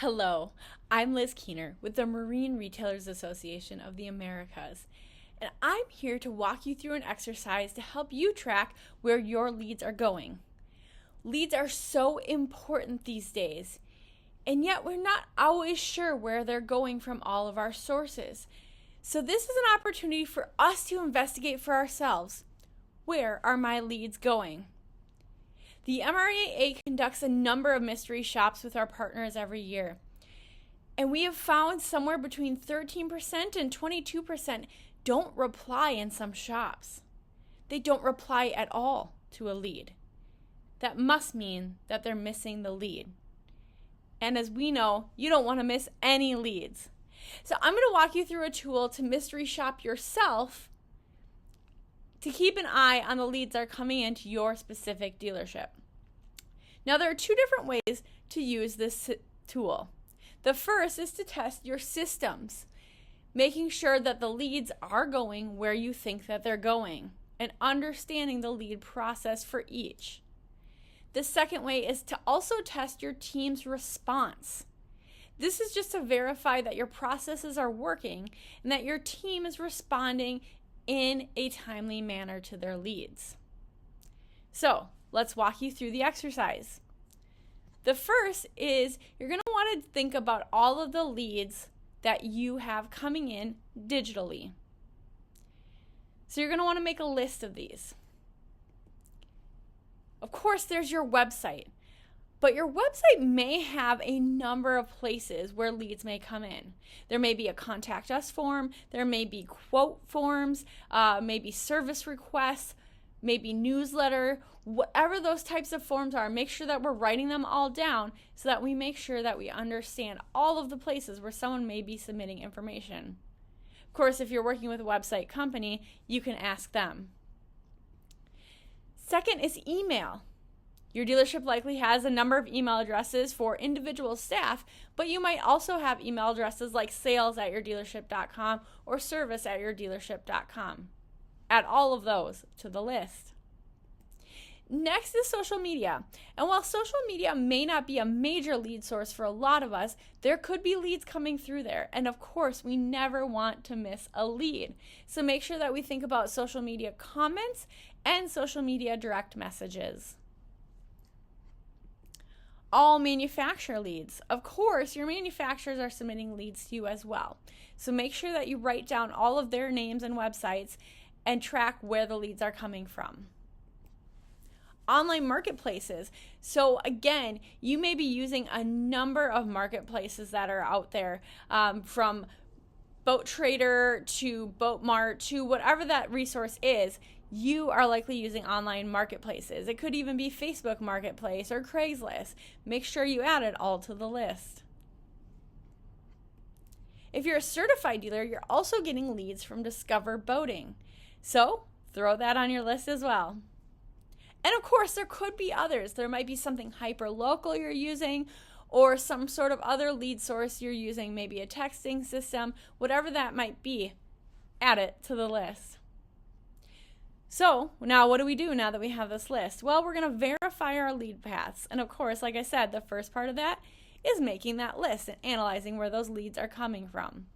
Hello, I'm Liz Keener with the Marine Retailers Association of the Americas, and I'm here to walk you through an exercise to help you track where your leads are going. Leads are so important these days, and yet we're not always sure where they're going from all of our sources. So this is an opportunity for us to investigate for ourselves. Where are my leads going? The MRAA conducts a number of mystery shops with our partners every year, and we have found somewhere between 13% and 22% don't reply in some shops. They don't reply at all to a lead. That must mean that they're missing the lead. And as we know, you don't want to miss any leads. So I'm going to walk you through a tool to mystery shop yourself to keep an eye on the leads that are coming into your specific dealership. Now, there are two different ways to use this tool. The first is to test your systems, making sure that the leads are going where you think that they're going, and understanding the lead process for each. The second way is to also test your team's response. This is just to verify that your processes are working and that your team is responding in a timely manner to their leads. So let's walk you through the exercise. The first is you're going to want to think about all of the leads that you have coming in digitally. So you're going to want to make a list of these. Of course, there's your website, but your website may have a number of places where leads may come in. There may be a contact us form, there may be quote forms, maybe service requests, maybe newsletter, whatever those types of forms are. Make sure that we're writing them all down so that we make sure that we understand all of the places where someone may be submitting information. Of course, if you're working with a website company, you can ask them. Second is email. Your dealership likely has a number of email addresses for individual staff, but you might also have email addresses like sales@yourdealership.com or service@yourdealership.com. Add all of those to the list. Next is social media. And while social media may not be a major lead source for a lot of us, there could be leads coming through there. And of course, we never want to miss a lead. So make sure that we think about social media comments and social media direct messages. All manufacturer leads. Of course, your manufacturers are submitting leads to you as well. So make sure that you write down all of their names and websites and track where the leads are coming from. Online marketplaces. So again, you may be using a number of marketplaces that are out there, from Boat Trader to Boat Mart to whatever that resource is. You are likely using online marketplaces. It could even be Facebook Marketplace or Craigslist. Make sure you add it all to the list. If you're a certified dealer, you're also getting leads from Discover Boating. So throw that on your list as well. And of course, there could be others. There might be something hyper local you're using, or some sort of other lead source you're using, maybe a texting system, whatever that might be. Add it to the list. So now what do we do now that we have this list? Well, we're going to verify our lead paths. And of course, like I said, the first part of that is making that list and analyzing where those leads are coming from.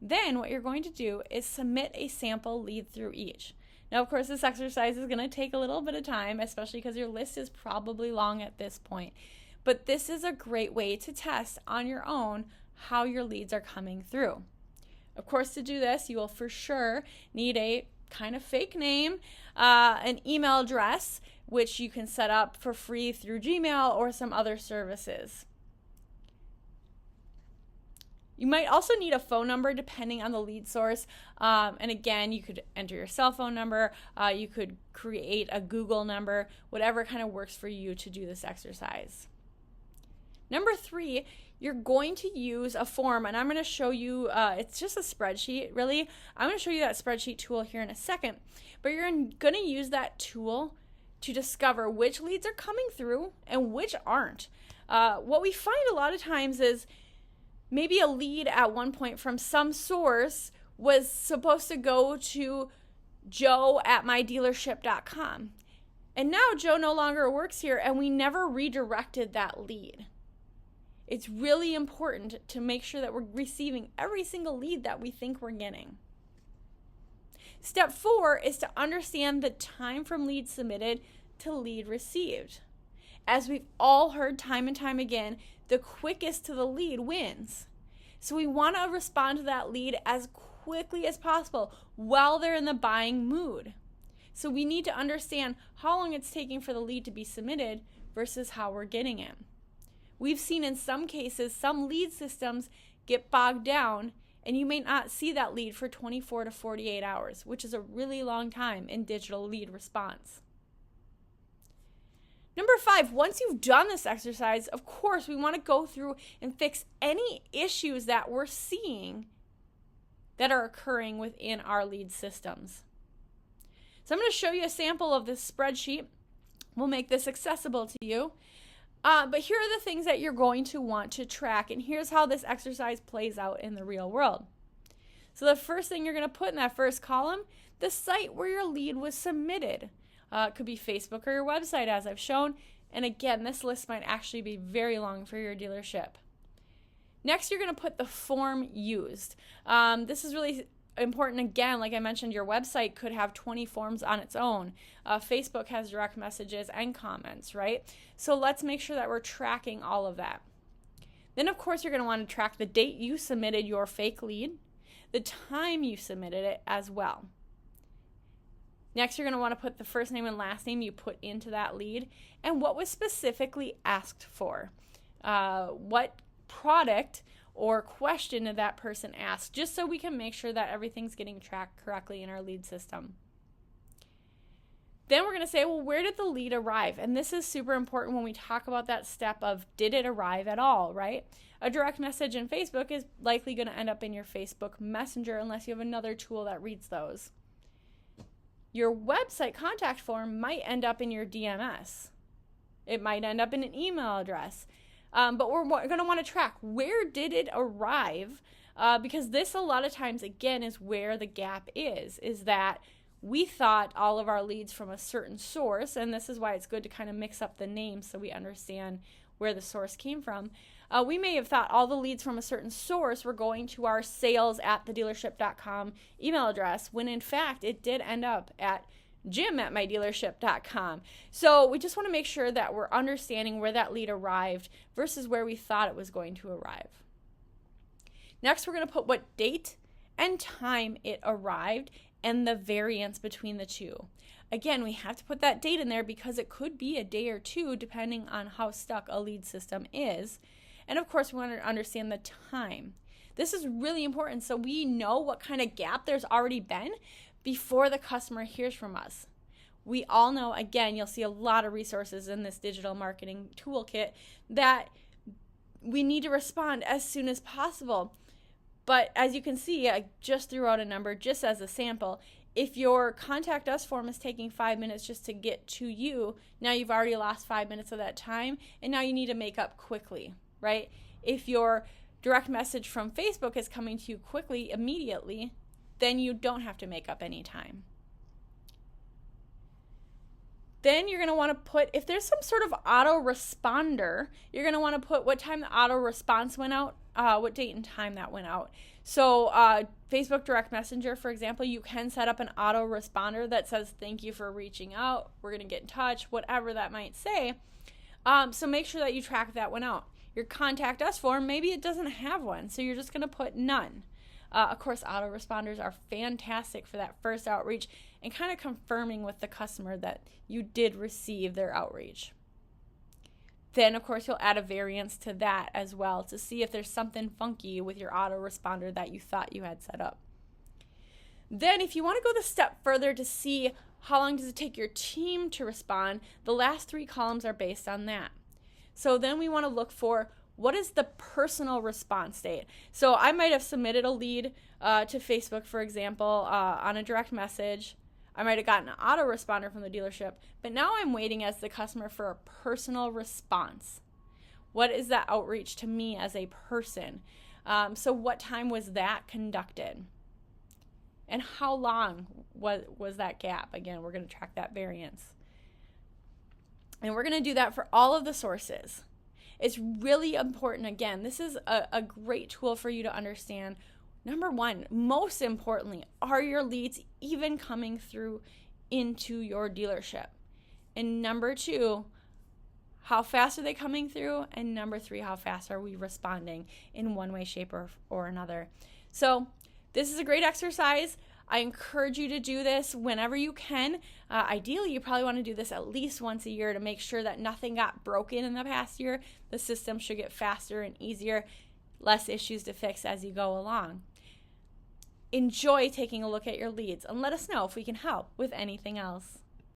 Then what you're going to do is submit a sample lead through each. Now, of course, this exercise is going to take a little bit of time, especially because your list is probably long at this point. But this is a great way to test on your own how your leads are coming through. Of course, to do this, you will for sure need a kind of fake name, an email address, which you can set up for free through Gmail or some other services. You might also need a phone number depending on the lead source. And again, you could enter your cell phone number. You could create a Google number, whatever kind of works for you to do this exercise. Number 3, you're going to use a form, and I'm going to show you, it's just a spreadsheet, really. I'm going to show you that spreadsheet tool here in a second, but you're going to use that tool to discover which leads are coming through and which aren't. What we find a lot of times is maybe a lead at one point from some source was supposed to go to joe@mydealership.com. And now Joe no longer works here, and we never redirected that lead. It's really important to make sure that we're receiving every single lead that we think we're getting. Step 4 is to understand the time from lead submitted to lead received. As we've all heard time and time again, the quickest to the lead wins. So we want to respond to that lead as quickly as possible while they're in the buying mood. So we need to understand how long it's taking for the lead to be submitted versus how we're getting it. We've seen in some cases some lead systems get bogged down and you may not see that lead for 24 to 48 hours, which is a really long time in digital lead response. Number 5, once you've done this exercise, of course, we want to go through and fix any issues that we're seeing that are occurring within our lead systems. So I'm going to show you a sample of this spreadsheet. We'll make this accessible to you. But here are the things that you're going to want to track, and here's how this exercise plays out in the real world. So the first thing you're going to put in that first column, the site where your lead was submitted. It could be Facebook or your website, as I've shown. And again, this list might actually be very long for your dealership. Next, you're going to put the form used. This is really important. Again, like I mentioned, your website could have 20 forms on its own. Facebook has direct messages and comments, right? So let's make sure that we're tracking all of that. Then, of course, you're going to want to track the date you submitted your fake lead, the time you submitted it as well. Next, you're going to want to put the first name and last name you put into that lead and what was specifically asked for. What product or question did that person ask, just so we can make sure that everything's getting tracked correctly in our lead system. Then we're going to say, well, where did the lead arrive? And this is super important when we talk about that step of did it arrive at all, right? A direct message in Facebook is likely going to end up in your Facebook Messenger unless you have another tool that reads those. Your website contact form might end up in your DMS. It might end up in an email address. But we're going to want to track where did it arrive, because this a lot of times, again, is where the gap is that we thought all of our leads from a certain source, and this is why it's good to kind of mix up the names so we understand where the source came from. We may have thought all the leads from a certain source were going to our sales@thedealership.com email address, when in fact it did end up at jim@mydealership.com. So we just want to make sure that we're understanding where that lead arrived versus where we thought it was going to arrive. Next, we're going to put what date and time it arrived and the variance between the two. Again, we have to put that date in there because it could be a day or two depending on how stuck a lead system is. And of course, we want to understand the time. This is really important so we know what kind of gap there's already been before the customer hears from us. We all know, again, you'll see a lot of resources in this digital marketing toolkit that we need to respond as soon as possible. But as you can see, I just threw out a number just as a sample. If your contact us form is taking 5 minutes just to get to you, now you've already lost 5 minutes of that time, and now you need to make up quickly, right? If your direct message from Facebook is coming to you quickly, immediately, then you don't have to make up any time. Then you're going to want to put, if there's some sort of autoresponder, you're going to want to put what time the auto response went out, what date and time that went out. So Facebook Direct Messenger, for example, you can set up an autoresponder that says, thank you for reaching out, we're going to get in touch, whatever that might say. So make sure that you track that one out. Your contact us form, maybe it doesn't have one, so you're just going to put none. Of course, autoresponders are fantastic for that first outreach and kind of confirming with the customer that you did receive their outreach. Then, of course, you'll add a variance to that as well to see if there's something funky with your autoresponder that you thought you had set up. Then, if you want to go the step further to see how long does it take your team to respond, the last 3 columns are based on that. So then we want to look for what is the personal response date. So I might have submitted a lead to Facebook, for example, on a direct message. I might have gotten an autoresponder from the dealership, but now I'm waiting as the customer for a personal response. What is that outreach to me as a person? So what time was that conducted? And how long was that gap? Again, we're going to track that variance. And we're going to do that for all of the sources. It's really important. Again, this is a great tool for you to understand. Number one, most importantly, are your leads even coming through into your dealership? And number two, how fast are they coming through? And number three, how fast are we responding in one way, shape, or another? So this is a great exercise. I encourage you to do this whenever you can. Ideally, you probably want to do this at least once a year to make sure that nothing got broken in the past year. The system should get faster and easier, less issues to fix as you go along. Enjoy taking a look at your leads and let us know if we can help with anything else.